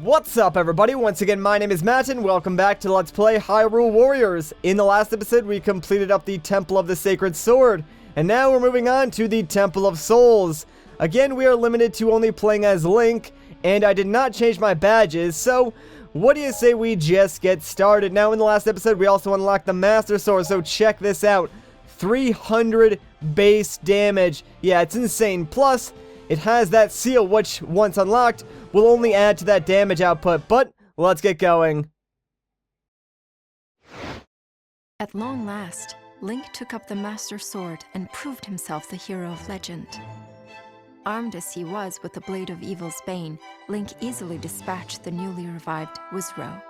What's up, everybody? Once again, my name is Matt, and welcome back to Let's Play Hyrule Warriors. In the last episode, we completed up the Temple of the Sacred Sword, and now we're moving on to the Temple of Souls. Again, we are limited to only playing as Link, and I did not change my badges, so what do you say we just get started? Now, in the last episode, we also unlocked the Master Sword, so check this out. 300 base damage. Yeah, it's insane. Plus, it has that seal, which, once unlocked, will only add to that damage output, but let's get going. At long last, Link took up the Master Sword and proved himself the hero of legend. Armed as he was with the Blade of Evil's Bane, Link easily dispatched the newly revived Wizrow.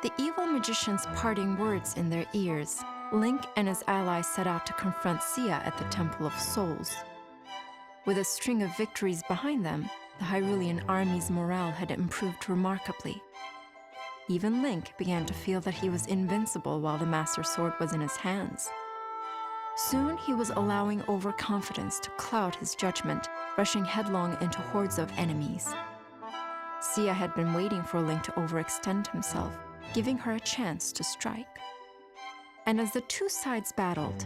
The evil magician's parting words in their ears, Link and his allies set out to confront Sia at the Temple of Souls. With a string of victories behind them, the Hyrulean army's morale had improved remarkably. Even Link began to feel that he was invincible while the Master Sword was in his hands. Soon he was allowing overconfidence to cloud his judgment, rushing headlong into hordes of enemies. Sia had been waiting for Link to overextend himself, giving her a chance to strike. And as the two sides battled,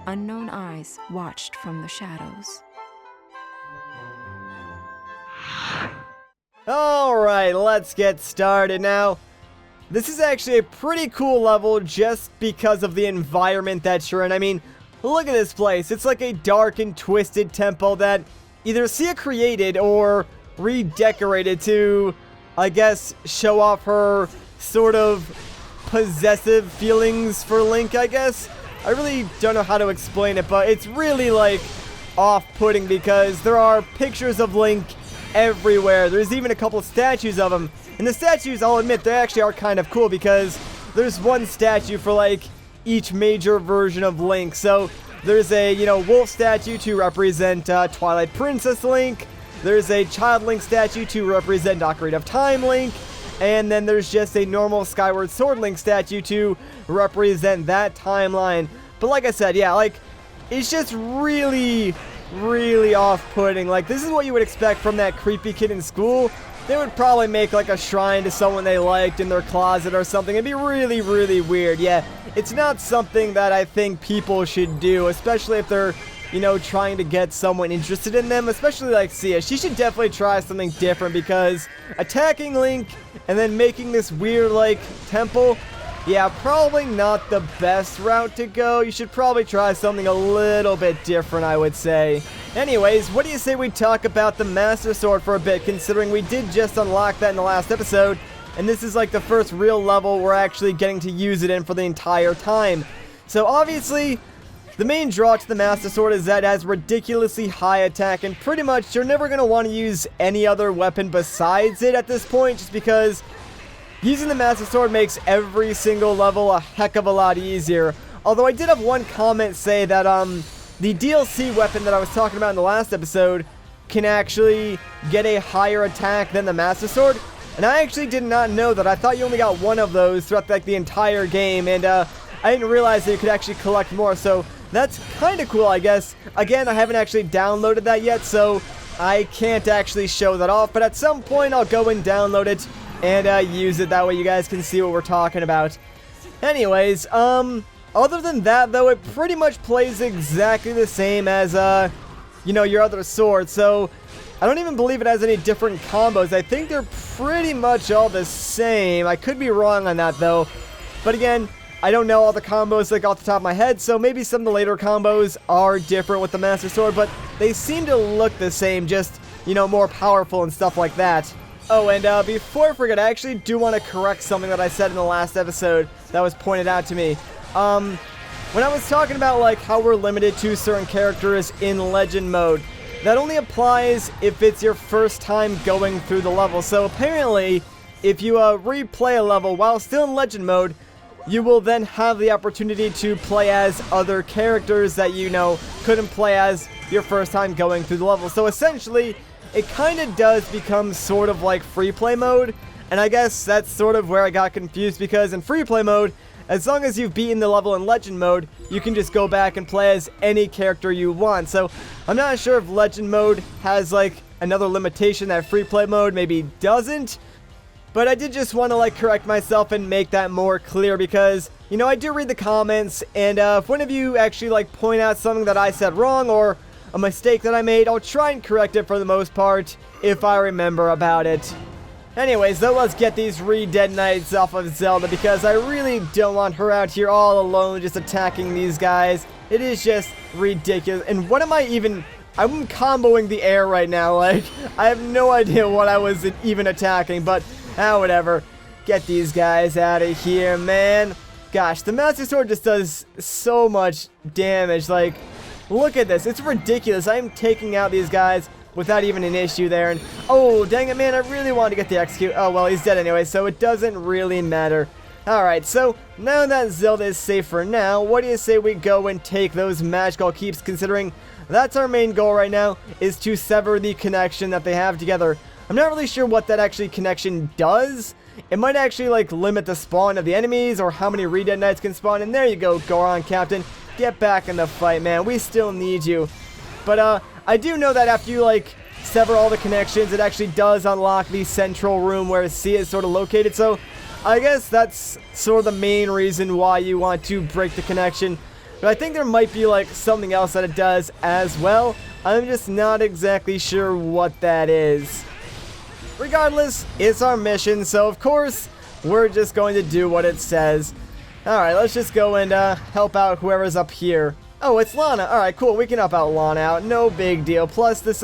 unknown eyes watched from the shadows. Alright, let's get started now. This is actually a pretty cool level just because of the environment that you're in. I mean, look at this place. It's like a dark and twisted temple that either Sia created or redecorated to, I guess, show off her sort of possessive feelings for Link, I guess. I really don't know how to explain it, but it's really, like, off-putting because there are pictures of Link everywhere. There's even a couple of statues of him. And the statues, I'll admit, they actually are kind of cool because there's one statue for, like, each major version of Link. So there's a, wolf statue to represent Twilight Princess Link. There's a Child Link statue to represent Ocarina of Time Link. And then there's just a normal Skyward Sword Link statue to represent that timeline. But like I said, yeah, like, it's just really off-putting. Like, this is what you would expect from that creepy kid in school. They would probably make, like, a shrine to someone they liked in their closet or something. It'd be really weird. Yeah, it's not something that I think people should do, especially if they're, trying to get someone interested in them, especially like Sia. She should definitely try something different because attacking Link and then making this weird, like, temple, yeah, probably not the best route to go. You should probably try something a little bit different, I would say. Anyways, what do you say we talk about the Master Sword for a bit, considering we did just unlock that in the last episode, and this is like the first real level we're actually getting to use it in for the entire time. So obviously, the main draw to the Master Sword is that it has ridiculously high attack, and pretty much you're never going to want to use any other weapon besides it at this point, just because using the Master Sword makes every single level a heck of a lot easier. Although I did have one comment say that the DLC weapon that I was talking about in the last episode can actually get a higher attack than the Master Sword. And I actually did not know that. I thought you only got one of those throughout like the entire game, and I didn't realize that you could actually collect more. So that's kind of cool, I guess. Again, I haven't actually downloaded that yet, so I can't actually show that off. But at some point, I'll go and download it and use it. That way you guys can see what we're talking about. Anyways, other than that, though, it pretty much plays exactly the same as, your other sword. So I don't even believe it has any different combos. I think they're pretty much all the same. I could be wrong on that, though. But again, I don't know all the combos, like, off the top of my head, so maybe some of the later combos are different with the Master Sword, but they seem to look the same, just, more powerful and stuff like that. Oh, and before I forget, I actually do want to correct something that I said in the last episode that was pointed out to me. When I was talking about, like, how we're limited to certain characters in Legend mode, that only applies if it's your first time going through the level. So apparently, if you replay a level while still in Legend mode, you will then have the opportunity to play as other characters that couldn't play as your first time going through the level. So essentially, it kind of does become sort of like free play mode, and I guess that's sort of where I got confused, because in free play mode, as long as you've beaten the level in Legend mode, you can just go back and play as any character you want. So I'm not sure if Legend mode has like another limitation that free play mode maybe doesn't, But I did just want to like correct myself and make that more clear because, you know, I do read the comments, and if one of you actually like point out something that I said wrong or a mistake that I made, I'll try and correct it for the most part if I remember about it. Anyways, though, let's get these Re-Dead Knights off of Zelda because I really don't want her out here all alone just attacking these guys. It is just ridiculous. And what am I even... I'm comboing the air right now. Like, I have no idea what I was even attacking, but whatever. Get these guys out of here, man. Gosh, the Master Sword just does so much damage. Like, look at this. It's ridiculous. I'm taking out these guys without even an issue there. And oh, dang it, man. I really wanted to get the execute. Oh, well, he's dead anyway, so it doesn't really matter. Alright, so now that Zelda is safe for now, what do you say we go and take those magical keeps, considering that's our main goal right now, is to sever the connection that they have together. I'm not really sure what that actually connection does. It might actually like limit the spawn of the enemies or how many Re-Dead Knights can spawn. And there you go, Goron, Captain. Get back in the fight, man. We still need you. But I do know that after you like sever all the connections, it actually does unlock the central room where C is sort of located. So I guess that's sort of the main reason why you want to break the connection. But I think there might be like something else that it does as well. I'm just not exactly sure what that is. Regardless, it's our mission, so of course, we're just going to do what it says. Alright, let's just go and help out whoever's up here. Oh, it's Lana. Alright, cool, we can help out Lana out. No big deal. Plus, this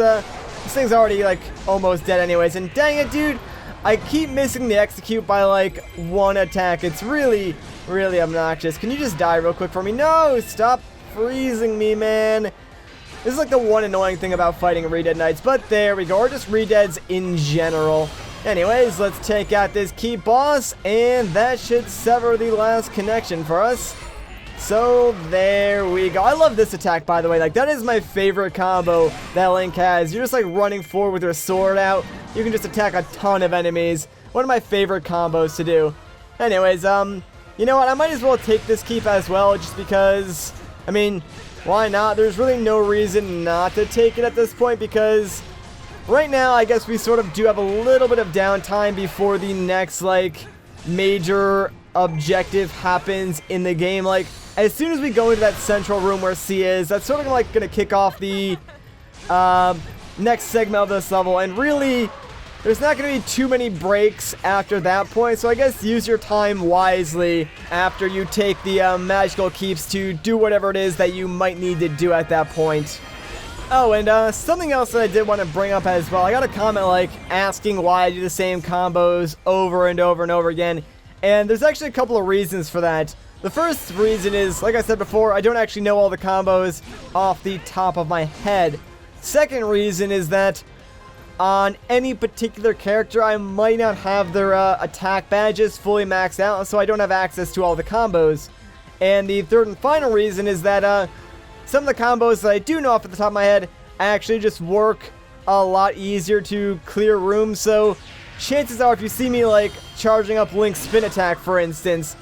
thing's already, like, almost dead anyways. And dang it, dude, I keep missing the execute by, like, one attack. It's really, really obnoxious. Can you just die real quick for me? No, stop freezing me, man. This is like the one annoying thing about fighting Re-Dead Knights, but there we go, or just Re-Deads in general. Anyways, let's take out this key boss, and that should sever the last connection for us. So, there we go. I love this attack, by the way. Like, that is my favorite combo that Link has. You're just, like, running forward with your sword out. You can just attack a ton of enemies. One of my favorite combos to do. Anyways, you know what? I might as well take this keep as well, just because, I mean... why not? There's really no reason not to take it at this point because right now I guess we sort of do have a little bit of downtime before the next like major objective happens in the game. Like as soon as we go into that central room where C is, that's sort of like going to kick off the next segment of this level, and really there's not going to be too many breaks after that point, so I guess use your time wisely after you take the magical keeps to do whatever it is that you might need to do at that point. Oh, and something else that I did want to bring up as well. I got a comment like asking why I do the same combos over and over and over again, and there's actually a couple of reasons for that. The first reason is, like I said before, I don't actually know all the combos off the top of my head. Second reason is that on any particular character, I might not have their attack badges fully maxed out, so I don't have access to all the combos. And the third and final reason is that some of the combos that I do know off the top of my head actually just work a lot easier to clear rooms, so chances are if you see me like charging up Link's spin attack, for instance,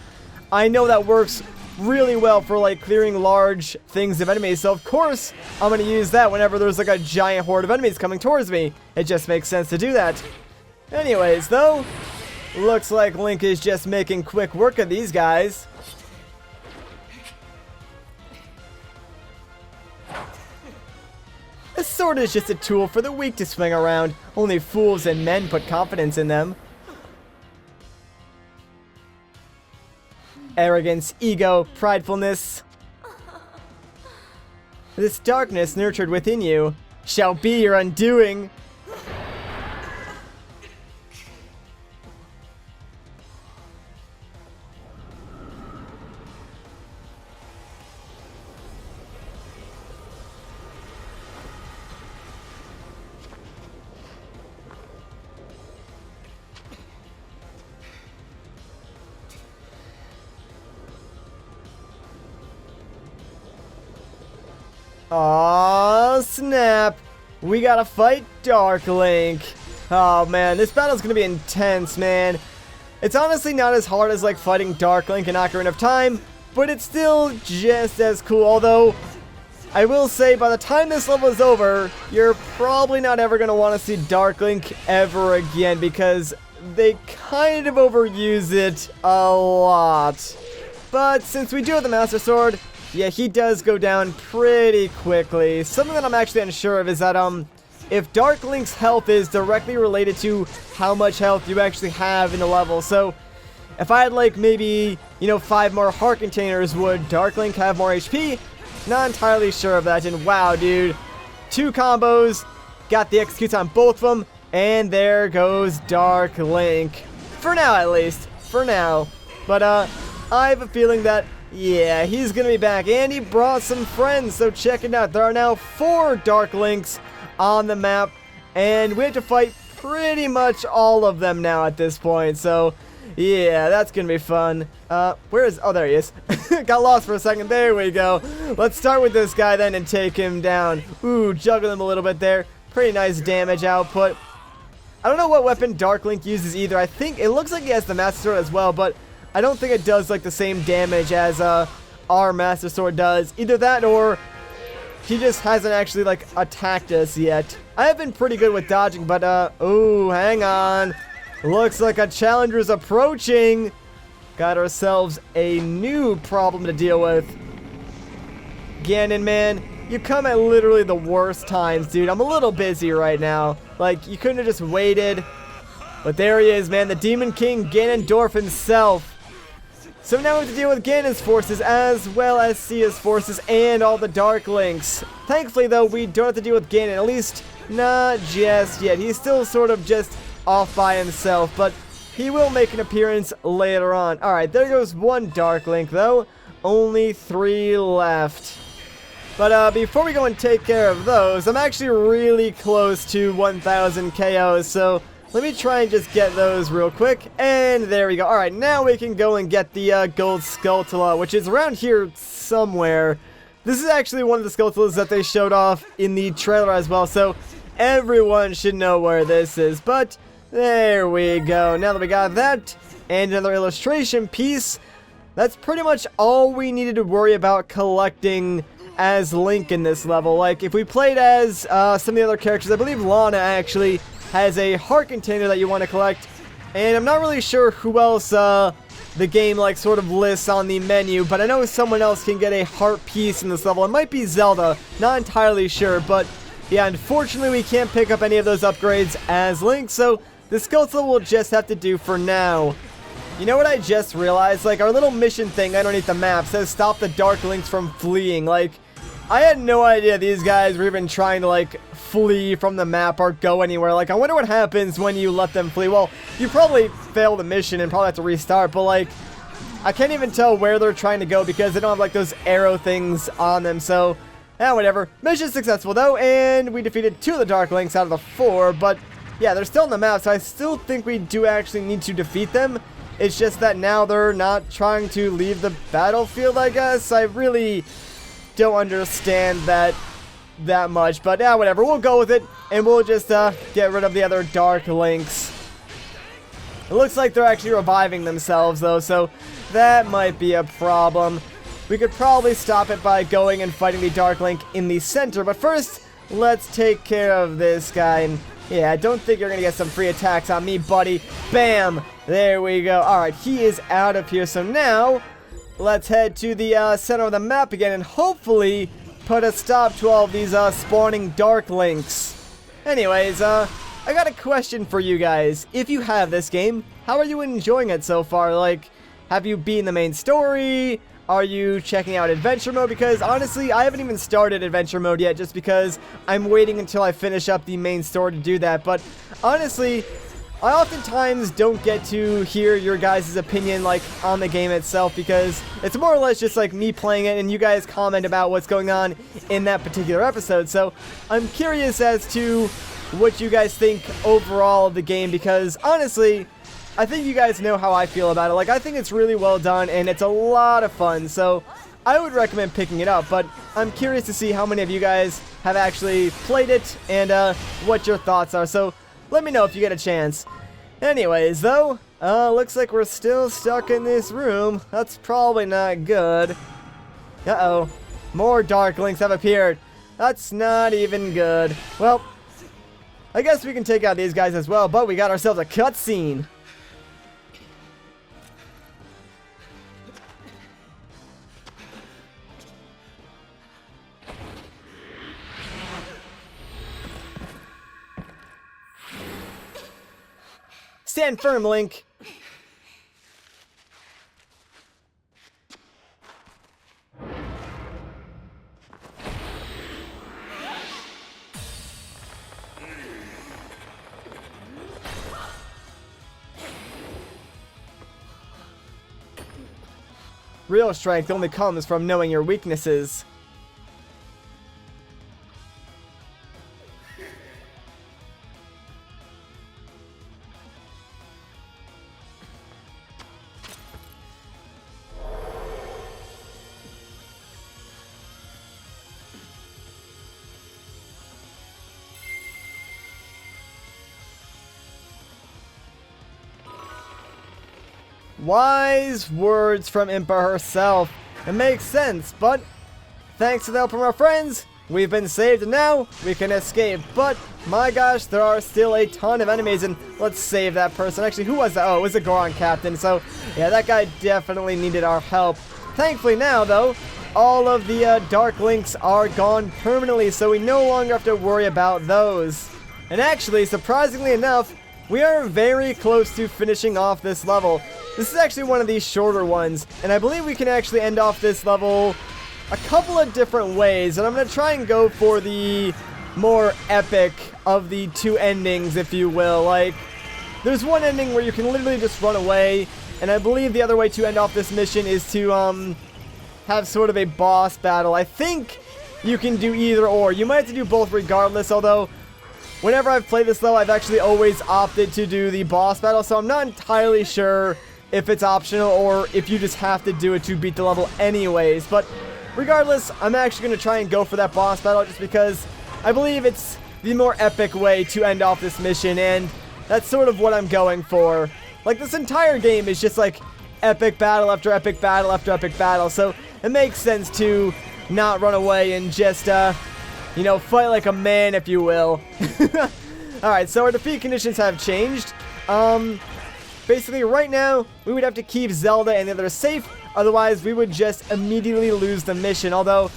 I know that works really well for like clearing large things of enemies, so of course I'm going to use that whenever there's like a giant horde of enemies coming towards me. It just makes sense to do that. Anyways though, looks like Link is just making quick work of these guys. A sword is just a tool for the weak to swing around. Only fools and men put confidence in them. Arrogance, ego, pridefulness. This darkness nurtured within you shall be your undoing. Aw, snap. We gotta fight Dark Link. Oh man, this battle's gonna be intense, man. It's honestly not as hard as like fighting Dark Link in Ocarina of Time, but it's still just as cool. Although, I will say by the time this level is over, you're probably not ever gonna want to see Dark Link ever again, because they kind of overuse it a lot. But since we do have the Master Sword, yeah, he does go down pretty quickly. Something that I'm actually unsure of is that, if Dark Link's health is directly related to how much health you actually have in the level. So, if I had, like, maybe, 5 more heart containers, would Dark Link have more HP? Not entirely sure of that. And wow, dude. 2 combos. Got the executes on both of them. And there goes Dark Link. For now, at least. For now. But, I have a feeling that, yeah, he's gonna be back. And he brought some friends, so check it out. There are now 4 Dark Links on the map. And we have to fight pretty much all of them now at this point. So, yeah, that's gonna be fun. Where is... Oh, there he is. Got lost for a second. There we go. Let's start with this guy then and take him down. Ooh, juggle him a little bit there. Pretty nice damage output. I don't know what weapon Dark Link uses either. I think it looks like he has the Master Sword as well, but I don't think it does like the same damage as our Master Sword does. Either that or he just hasn't actually like attacked us yet. I have been pretty good with dodging, but oh, hang on. Looks like a challenger's approaching. Got ourselves a new problem to deal with. Ganon, man, you come at literally the worst times, dude. I'm a little busy right now. Like, you couldn't have just waited. But there he is, man. The Demon King, Ganondorf himself. So now we have to deal with Ganon's forces as well as Sia's forces and all the Dark Links. Thankfully, though, we don't have to deal with Ganon. At least, not just yet. He's still sort of just off by himself, but he will make an appearance later on. Alright, there goes 1 Dark Link, though. Only 3 left. But before we go and take care of those, I'm actually really close to 1,000 KOs, so let me try and just get those real quick. And there we go. Alright, now we can go and get the Gold Skulltula, which is around here somewhere. This is actually one of the Skulltulas that they showed off in the trailer as well, so everyone should know where this is. But there we go. Now that we got that and another illustration piece, that's pretty much all we needed to worry about collecting as Link in this level. Like, if we played as some of the other characters, I believe Lana actually has a heart container that you want to collect, and I'm not really sure who else the game like sort of lists on the menu, but I know someone else can get a heart piece in this level. It might be Zelda, not entirely sure, but yeah, unfortunately we can't pick up any of those upgrades as Link, so the Skulltula will just have to do for now. You know what I just realized? Like, our little mission thing underneath the map says stop the Dark Links from fleeing. Like, I had no idea these guys were even trying to, like, flee from the map or go anywhere. Like, I wonder what happens when you let them flee. Well, you probably fail the mission and probably have to restart, but, like, I can't even tell where they're trying to go because they don't have, like, those arrow things on them, so, yeah, whatever. Mission successful, though, and we defeated 2 of the Dark Links out of the 4, but, yeah, they're still on the map, so I still think we do actually need to defeat them. It's just that now they're not trying to leave the battlefield, I guess. I really don't understand that much, but yeah, whatever. We'll go with it, and we'll just get rid of the other Dark Links. It looks like they're actually reviving themselves, though, so that might be a problem. We could probably stop it by going and fighting the Dark Link in the center, but first, let's take care of this guy. And yeah, I don't think you're gonna get some free attacks on me, buddy. Bam! There we go. Alright, he is out of here, so now let's head to the center of the map again and hopefully put a stop to all of these spawning Dark Links. Anyways, I got a question for you guys. If you have this game, how are you enjoying it so far? Like, have you beaten the main story? Are you checking out adventure mode? Because honestly, I haven't even started adventure mode yet just because I'm waiting until I finish up the main story to do that. But honestly, I oftentimes don't get to hear your guys' opinion, like, on the game itself, because it's more or less just, like, me playing it, and you guys comment about what's going on in that particular episode. So, I'm curious as to what you guys think overall of the game, because, honestly, I think you guys know how I feel about it. Like, I think it's really well done, and it's a lot of fun, so I would recommend picking it up, but I'm curious to see how many of you guys have actually played it, and what your thoughts are. So, let me know if you get a chance. Anyways, though, looks like we're still stuck in this room. That's probably not good. Uh-oh. More Dark Links have appeared. That's not even good. Well, I guess we can take out these guys as well, but we got ourselves a cutscene. Stand firm, Link. Real strength only comes from knowing your weaknesses. Wise words from Impa herself. It makes sense, but thanks to the help from our friends, we've been saved and now we can escape. But my gosh, there are still a ton of enemies, and let's save that person. Actually, who was that? Oh, it was the Goron captain. So yeah, that guy definitely needed our help. Thankfully now, though, all of the Dark Links are gone permanently, so we no longer have to worry about those. And actually, surprisingly enough, we are very close to finishing off this level. This is actually one of these shorter ones, and I believe we can actually end off this level a couple of different ways, and I'm going to try and go for the more epic of the two endings, if you will. Like, there's one ending where you can literally just run away, and I believe the other way to end off this mission is to have sort of a boss battle. I think you can do either or. You might have to do both regardless, although whenever I've played this level, I've actually always opted to do the boss battle, so I'm not entirely sure if it's optional or if you just have to do it to beat the level anyways. But regardless, I'm actually going to try and go for that boss battle just because I believe it's the more epic way to end off this mission, and that's sort of what I'm going for. Like, this entire game is just like epic battle after epic battle after epic battle, so it makes sense to not run away and just, you know, fight like a man, if you will. Alright, so our defeat conditions have changed. Basically, right now, we would have to keep Zelda and the others safe, otherwise we would just immediately lose the mission. Although,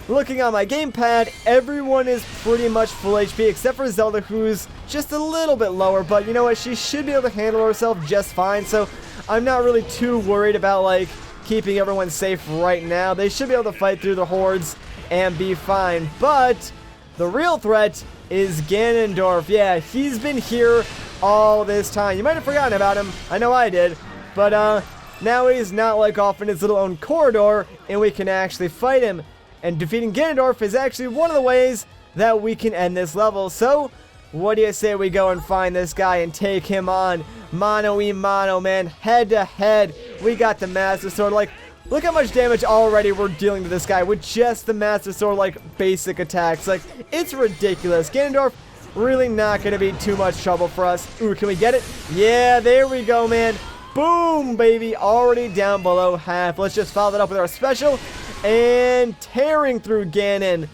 looking on my gamepad, everyone is pretty much full HP, except for Zelda, who's just a little bit lower, but you know what, she should be able to handle herself just fine, so I'm not really too worried about, like, keeping everyone safe right now. They should be able to fight through the hordes and be fine, but the real threat is Ganondorf. Yeah, he's been here all this time. You might have forgotten about him. I know I did. But now he's not like off in his little own corridor, and we can actually fight him. And defeating Ganondorf is actually one of the ways that we can end this level. So, what do you say we go and find this guy and take him on? Mano-y-mano, man. Head to head. We got the Master Sword. Like, look how much damage already we're dealing to this guy with just the Master Sword, like, basic attacks. Like, it's ridiculous. Ganondorf really not going to be too much trouble for us. Ooh, can we get it? Yeah, there we go, man. Boom, baby. Already down below half. Let's just follow that up with our special. And tearing through Ganon.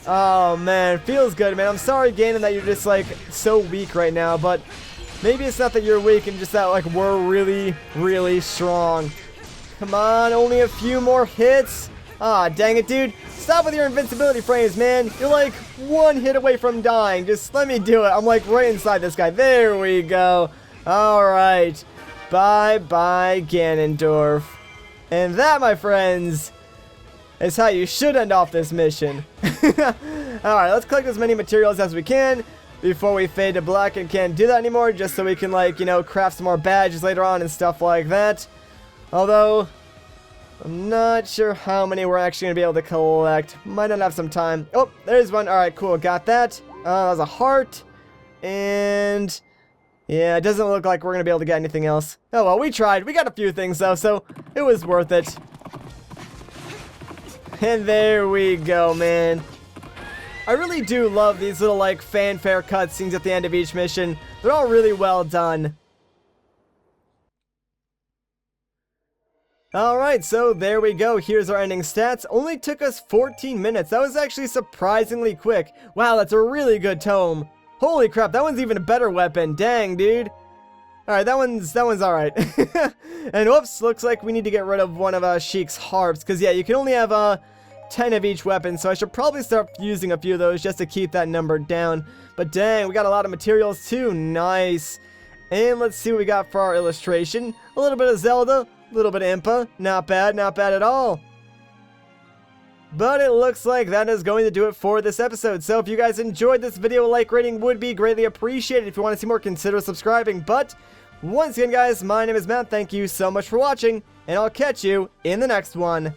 Oh, man. Feels good, man. I'm sorry, Ganon, that you're just, like, so weak right now. But maybe it's not that you're weak and just that, like, we're really, really strong. Come on, only a few more hits. Ah, dang it, dude. Stop with your invincibility frames, man. You're like one hit away from dying. Just let me do it. I'm like right inside this guy. There we go. Alright. Bye-bye, Ganondorf. And that, my friends, is how you should end off this mission. Alright, let's collect as many materials as we can before we fade to black and can't do that anymore, just so we can, like, you know, craft some more badges later on and stuff like that. Although, I'm not sure how many we're actually going to be able to collect. Might not have some time. Oh, there's one. Alright, cool. Got that. That was a heart. And yeah, it doesn't look like we're going to be able to get anything else. Oh, well, we tried. We got a few things, though, so it was worth it. And there we go, man. I really do love these little, like, fanfare cutscenes at the end of each mission. They're all really well done. Alright, so there we go. Here's our ending stats. Only took us 14 minutes. That was actually surprisingly quick. Wow, that's a really good tome. Holy crap, that one's even a better weapon. Dang, dude. Alright, that one's alright. And whoops, looks like we need to get rid of one of Sheik's harps. Because, yeah, you can only have 10 of each weapon. So I should probably start using a few of those just to keep that number down. But dang, we got a lot of materials too. Nice. And let's see what we got for our illustration. A little bit of Zelda, a little bit of Impa. Not bad at all. But it looks like that is going to do it for this episode. So if you guys enjoyed this video, a like rating would be greatly appreciated. If you want to see more, consider subscribing. But once again, guys, my name is Matt. Thank you so much for watching, and I'll catch you in the next one.